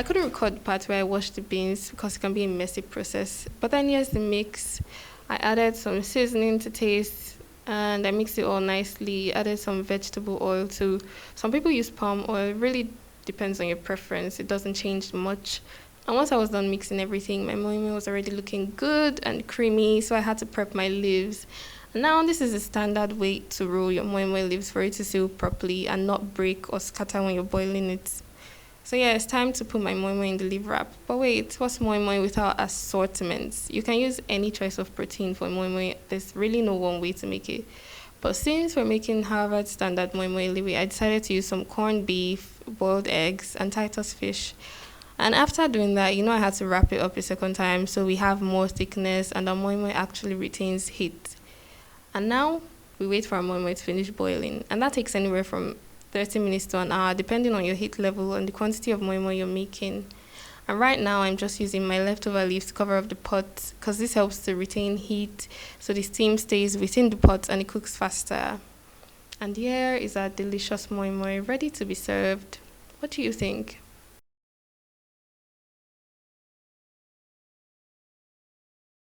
I couldn't record the part where I washed the beans because it can be a messy process. But then here's the mix. I added some seasoning to taste and I mixed it all nicely. Added some vegetable oil too. Some people use palm oil. It really depends on your preference. It doesn't change much. And once I was done mixing everything, my moi was already looking good and creamy, so I had to prep my leaves. Now this is the standard way to roll your moi leaves for it to seal properly and not break or scatter when you're boiling it. So yeah, it's time to put my moi in the leaf wrap. But wait, what's moi without assortments? You can use any choice of protein for moi. There's really no one way to make it. But since we're making Harvard standard moi leaf, I decided to use some corned beef, boiled eggs, and Titus fish. And after doing that, I had to wrap it up a second time so we have more thickness and the moi actually retains heat. And now we wait for our moi to finish boiling. And that takes anywhere from 30 minutes to an hour, depending on your heat level and the quantity of moi you're making. And right now, I'm just using my leftover leaves to cover up the pot because this helps to retain heat so the steam stays within the pot and it cooks faster. And here is our delicious moi ready to be served. What do you think?